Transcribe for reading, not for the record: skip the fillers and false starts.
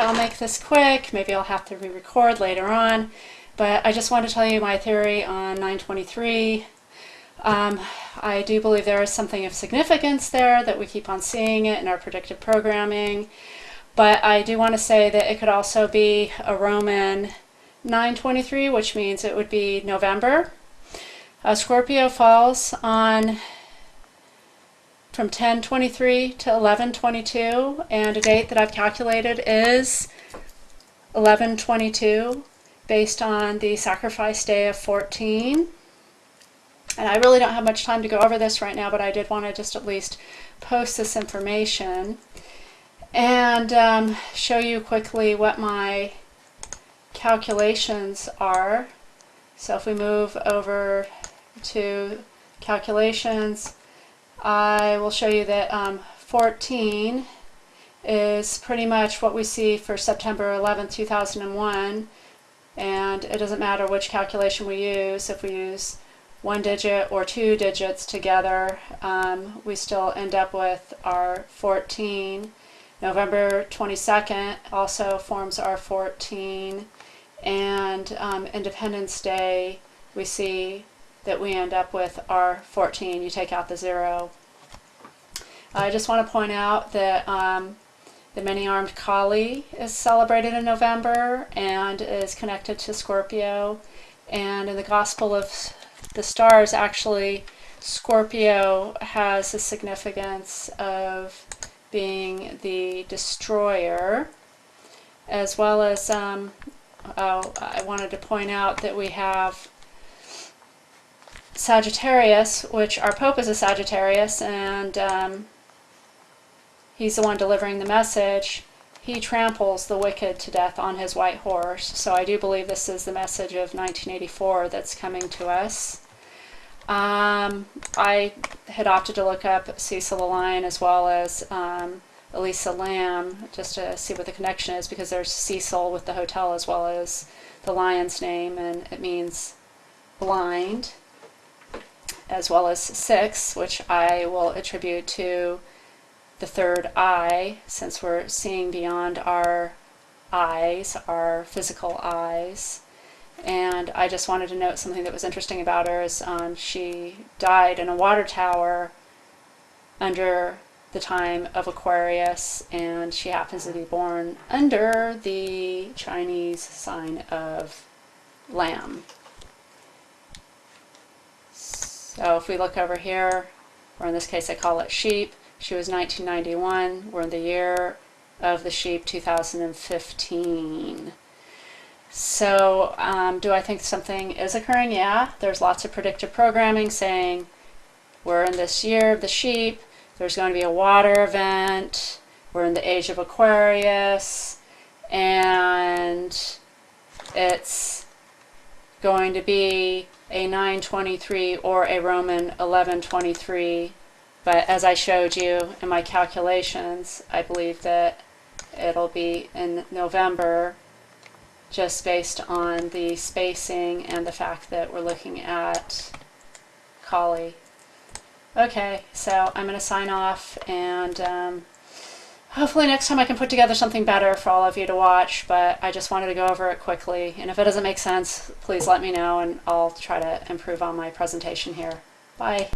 I'll make this quick. Maybe I'll have to re-record later on, but I just want to tell you my theory on 923. I do believe there is something of significance there, that we keep on seeing it in our predictive programming, but I do want to say that it could also be a Roman 923, which means it would be November. Scorpio falls on from 10/23 to 11/22, and a date that I've calculated is 11/22 based on the sacrifice day of 14. And I really don't have much time to go over this right now, but I did want to just at least post this information and show you quickly what my calculations are. So if we move over to calculations, I will show you that 14 is pretty much what we see for September 11th, 2001, and it doesn't matter which calculation we use. If we use one digit or two digits together, we still end up with our 14. November 22nd also forms our 14, and Independence Day, we see that we end up with our 14. You take out the 0. I just want to point out that the many-armed Kali is celebrated in November and is connected to Scorpio. And in the Gospel of the Stars, actually, Scorpio has the significance of being the destroyer, as well as, I wanted to point out that we have Sagittarius, which our Pope is a Sagittarius, and he's the one delivering the message. He tramples the wicked to death on his white horse. So I do believe this is the message of 1984 that's coming to us. I had opted to look up Cecil the Lion as well as Elisa Lamb, just to see what the connection is, because there's Cecil with the hotel as well as the lion's name, and it means blind, as well as 6, which I will attribute to the third eye, since we're seeing beyond our eyes, our physical eyes. And I just wanted to note something that was interesting about her is she died in a water tower under the time of Aquarius, and she happens to be born under the Chinese sign of Lamb. So if we look over here, or in this case I call it sheep, she was 1991. We're in the year of the sheep, 2015. So do I think something is occurring? Yeah, there's lots of predictive programming saying we're in this year of the sheep, there's going to be a water event, we're in the age of Aquarius, and it's going to be a 923 or a Roman 1123. But as I showed you in my calculations, I believe that it'll be in November, just based on the spacing and the fact that we're looking at Kali. Okay, so I'm going to sign off, and hopefully next time I can put together something better for all of you to watch, but I just wanted to go over it quickly. And if it doesn't make sense, please let me know, and I'll try to improve on my presentation here. Bye.